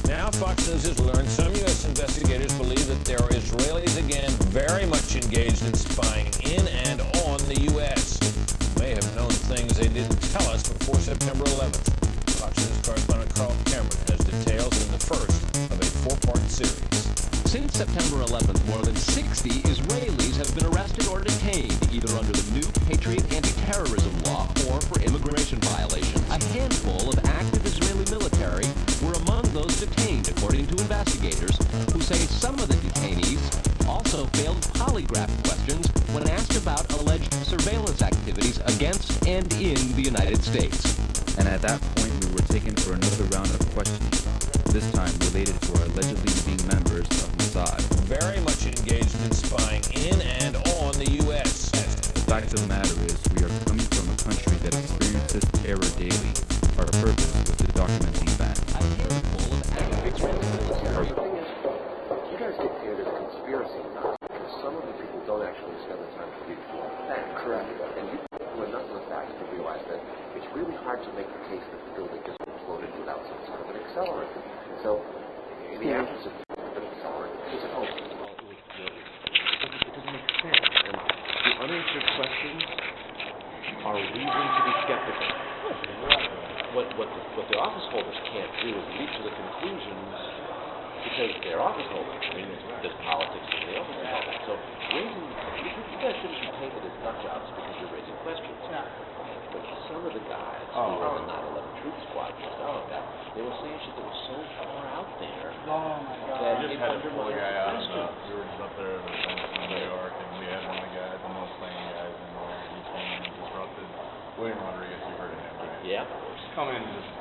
Now Fox News has learned some U.S. investigators believe that there are Israelis again very much engaged in spying in and on the U.S. May have known things they didn't tell us before September 11th. Fox News correspondent Carl Cameron has details in the first of a four-part series. Since September 11th, more than 60 Israelis have been arrested or detained, either under the new Patriot anti-terrorism law or for immigration violations. A handful of active Israeli military were among those detained, according to investigators, who say some of the detainees also failed polygraph questions when asked about alleged surveillance activities against and in the United States. And at that point, we were taken for another round of questioning, this time related to our allegedly being members of Mossad. Very much engaged in spying in and on the U.S. The fact of the matter is, we are coming from a country that experiences terror daily. Our purpose was to document the event. A handful of active Israeli military. The thing is, you guys get here there's a conspiracy now, because some of the people don't actually spend the time to read the facts. Correct. And you do enough of the facts to realize that it's really hard to make the case that the building just imploded without some sort of an accelerant. So, in the absence of an accelerant, it's an open. It doesn't make sense. And the unanswered questions are reason to be skeptical. What the office holders can't do is leap to the conclusions because they're office holders. I mean, there's politics in the office and all that. So, you guys shouldn't be painted as nut jobs because you're raising questions. Yeah. But some of the guys who were in the 9/11 Truth Squad, they were saying shit that was so far out there that it undermined the questions. We were just up there at an event in New York, and we had one of the guys, the most playing guys in the he came and disrupted. William Rodriguez, you heard of him, right? Yeah, of course. Come in and just,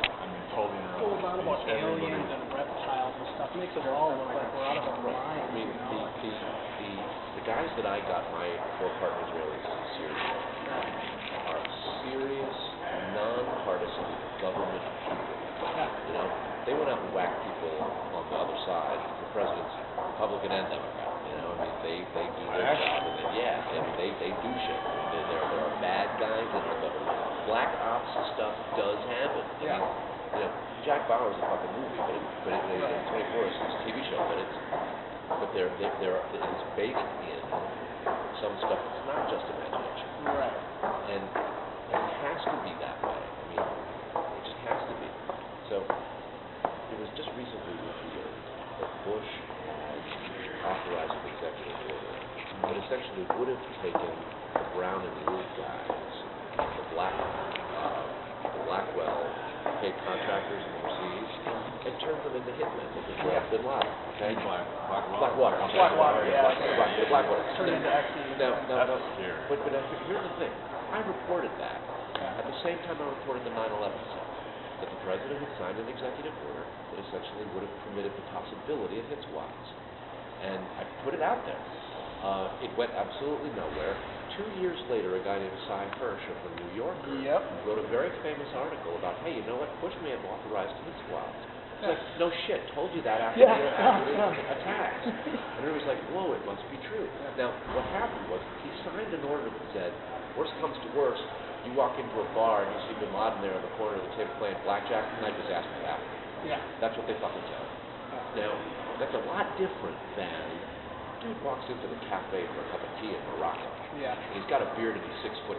totally interrupt. Goes on about aliens and reptiles and stuff. Makes it all look like we're out of our minds. I mean, the guys that I got my four-part Israelis series are serious, non-partisan government people. You know, they went out and whacked people on the other side, the presidents, Republican and Democrat. You know, I mean, they do their job. And they do shit. There are bad guys in our government. Black ops stuff does happen. I mean, you know, Jack Bauer's a fucking movie, but it's 24 is a TV show, but it's baked in some stuff that's not just imagination. Right. And it has to be that way. I mean, it just has to be. So, it was just recently revealed that Bush had authorized an executive order that essentially would have taken the brown and blue guys, the Blackwell paid contractors overseas, and turned them into hitmen. This is Bin Laden, okay? Blackwater. Blackwater. Turned into Now, but here's the thing. I reported that. At the same time I reported the 9/11 stuff, that the president had signed an executive order that essentially would have permitted the possibility of hit squads. And I put it out there. It went absolutely nowhere. 2 years later, a guy named Cy Hirsch from New Yorker wrote a very famous article about, hey, you know what, Bush may have authorized hit squads. It's like, no shit, told you that after the attacks. And it was like, whoa, it must be true. Now, what happened was, he signed an order that said, worst comes to worst, you walk into a bar and you see Bin Laden there on the corner of the table playing blackjack, knife his ass with that. Yeah. That's what they fucking said. Now, that's a lot different than dude walks into the cafe for a cup of tea in Morocco. Yeah. He's got a beard and he's 6'3".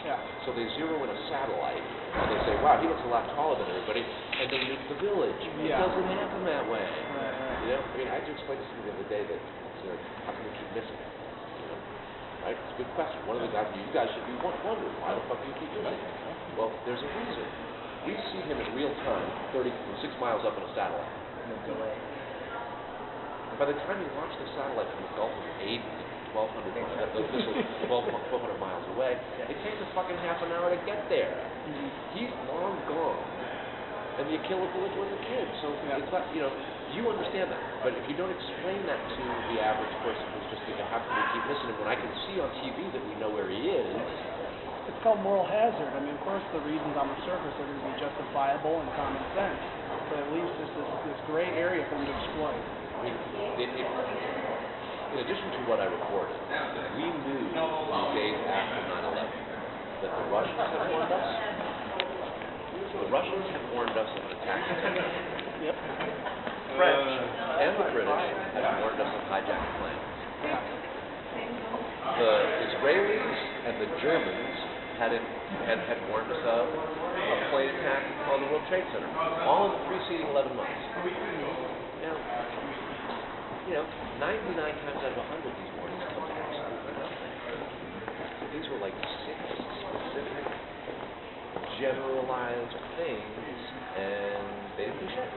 Yeah. So they zero in a satellite and they say, wow, he looks a lot taller than everybody, and they meet the village. Yeah. It doesn't happen that way. Right. You know, I mean, I just explained this to me the other day that it's like, how can we keep missing it? You know, right? It's a good question. One of the guys, you guys should be wondering, why the fuck do you keep doing it? Well, there's a reason. We see him in real time, 6 miles up in a satellite. By the time you launch the satellite from the Gulf of Aden, 1,200 miles, this is 1,200 miles away, it takes a fucking half an hour to get there. He's long gone. And the Aquila village was a kid. So it's not, you know, you understand that. But if you don't explain that to the average person who's just thinking, how can we keep missing him when I can see on TV that we know where he is? It's called moral hazard. I mean, of course, the reasons on the surface are going to be justifiable and common sense. But at least there's this gray area for them to exploit. I mean, in addition to what I reported, we knew in the days after 9/11 that the Russians had warned us. The Russians had warned us of an attack. Yep. the British had warned us of hijacked planes. The Israelis and the Germans had warned us of a plane attack on the World Trade Center, all in the preceding 11 months. Now, 99 times out of 100, these warnings come to absolutely nothing. These were like 6 specific, generalized things, and they didn't do shit.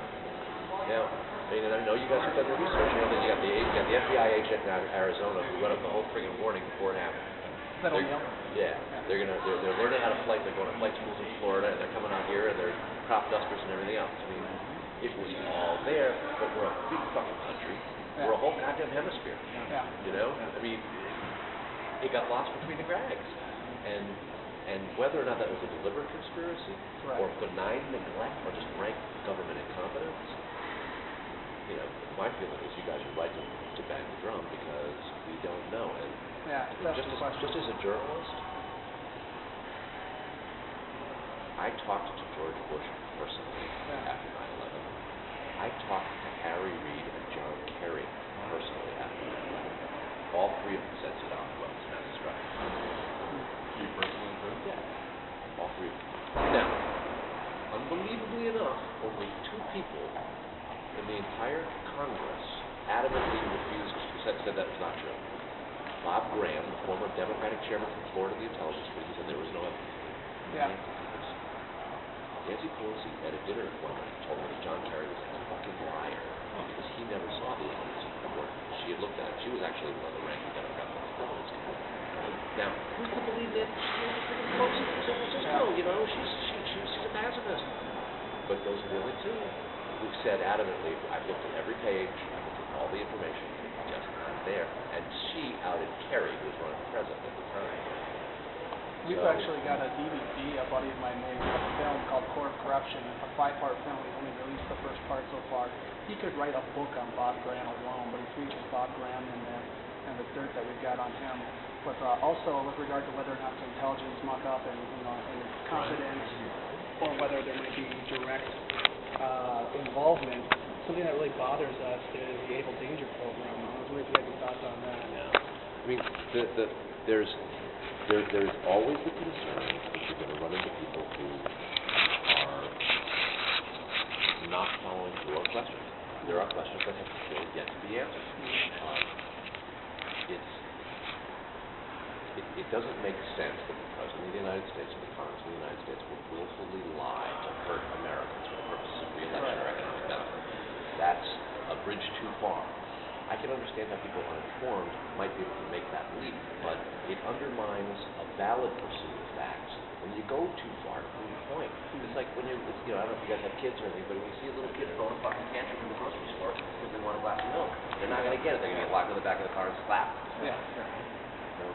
Now, I know you guys have done the research. You know that you got the FBI agent in Arizona who wrote up the whole friggin' warning before it happened. They're learning how to flight. They're going to flight schools in Florida, and they're coming out here, and they're crop dusters and everything else. I mean, it was all there, but we're a big fucking country. We're a whole goddamn hemisphere. You know? I mean, it got lost between the cracks. And whether or not that was a deliberate conspiracy, or benign neglect, or just rank government incompetence, you know, my feeling is you guys would like to bang the drum because we don't know. And just as a journalist, I talked to George Bush personally after 9/11. I talked to Harry Reid and John Kerry personally after 9/11. All three of them said Saddam was mass destruction. You personally too? Yeah. All three of them. Now, unbelievably enough, only 2 people in the entire Congress adamantly refused, said that was not true. Bob Graham, the former Democratic chairman from Florida, the Intelligence Committee, said there was no evidence. Nancy Pelosi at a dinner appointment told me that John Kerry was a fucking liar because he never saw the evidence before she had looked at it. She was actually one of the ranking Democrats on the Intelligence Committee. Now, who's to believe that Pelosi from San Francisco? You know, she's a pacifist. But those are the only 2 who said adamantly, I've looked at every page, I've looked at all the information, it's just not there. And she outed Kerry, who was running for president at the time. We've actually got a DVD, a buddy of mine made a film called Core of Corruption, a 5-part film. We've only released the first part so far. He could write a book on Bob Graham alone, but he features Bob Graham in there and the dirt that we've got on him. But also with regard to whether or not the intelligence muck up and confidence, or whether there might be direct involvement, something that really bothers us is the Able Danger program. I was wondering if you had any thoughts on that. Yeah. I mean, there's always the concern that you're going to run into people who are not following through on questions. There are questions that have still yet to be answered. It doesn't make sense that the President of the United States or the Congress of the United States would willfully lie to hurt Americans for the purposes of re-election or economic benefit. That's a bridge too far. I can understand how people uninformed might be able to make that leap, but it undermines a valid pursuit of facts when you go too far to prove a point. It's like when I don't know if you guys have kids or anything, but when you see a little kid throwing a fucking tantrum in the grocery store because they want a glass of milk, they're not going to get it. They're going to get locked in the back of the car and slapped. Yeah. So,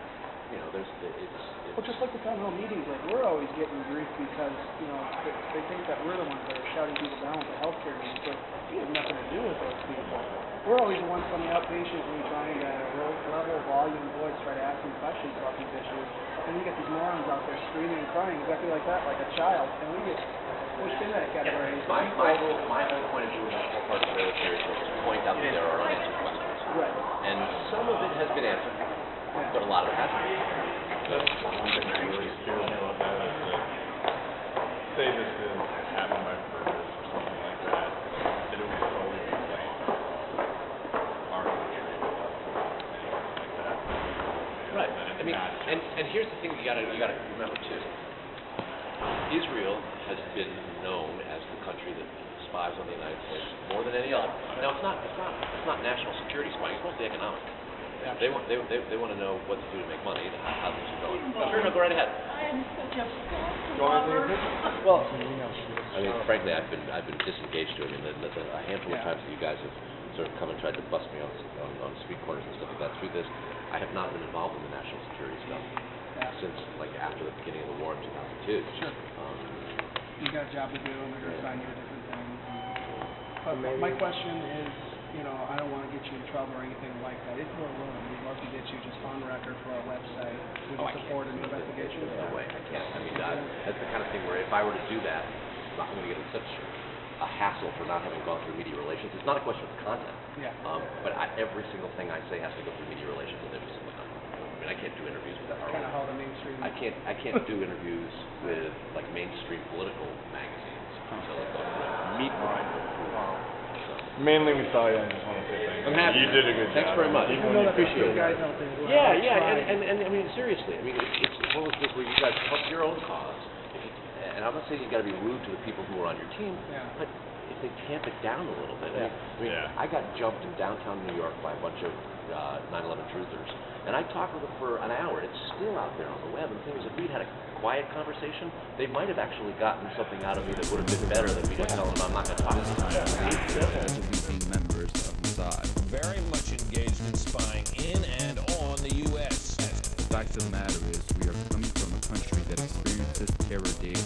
well, just like the town hall meetings, like we're always getting grief because they think that we're the ones that are shouting people down with the healthcare needs, but we have nothing to do with those people. We're always the ones coming out patiently trying to level volume voice, try to ask them questions about these issues, and you get these morons out there screaming and crying exactly like that, like a child, and we get pushed in that category. My whole point of view in this whole part of the series was to point out that there are unanswered questions. Right. And some of it has been answered, but a lot of it hasn't. One thing that really scares me about that is that, say this is happened by purpose or something like that, that it would solely blame our country without anything like that. Right. I mean, and here's the thing you gotta remember too. Israel has been known as the country that spies on the United States more than any other. Now it's not national security spying, it's mostly economic. They want to know what to do to make money and how things are going. Sure, no, go right ahead. Well, I mean, frankly, I've been disengaged to it. I mean, a handful of times that you guys have sort of come and tried to bust me on street corners and stuff like that. Through this, I have not been involved in the national security stuff since like after the beginning of the war in 2002. Sure. You got a job to do, and they're going to assign you to different things. But my question is, I don't want to get you in trouble or anything like that. If we're willing, we'd love to get you just on record for our website. Would you support an investigation? No way, I can't. I mean, that's the kind of thing where if I were to do that, I'm not going to get in such a hassle for not having gone through media relations. It's not a question of content. Yeah. But every single thing I say has to go through media relations, and they're just like, I mean, I can't do interviews with that. Kind of how the mainstream. I can't do interviews with like mainstream political magazines until it goes through meet with people. Mainly we saw you, I just want to say thank you. I'm happy. You did a good job. Thanks very much. Even I know when you that there's appreciate still guys it. out there who are Yeah, trying. and I mean, seriously, I mean, it's one of those things where you guys help your own cause. And I'm not saying you got to be rude to the people who are on your team, Yeah. but if they tamp it down a little bit. I mean, Yeah. I got jumped in downtown New York by a bunch of 9/11 truthers, and I talked with them for an hour. It's still out there on the web. And the thing is, if we'd had a quiet conversation, they might have actually gotten something out of me that would have been better than me just telling them I'm not going to talk to them. allegedly being members of Mossad. Very much engaged in spying in and on the U.S. The fact of the matter is, we are coming from a country that experiences terror daily.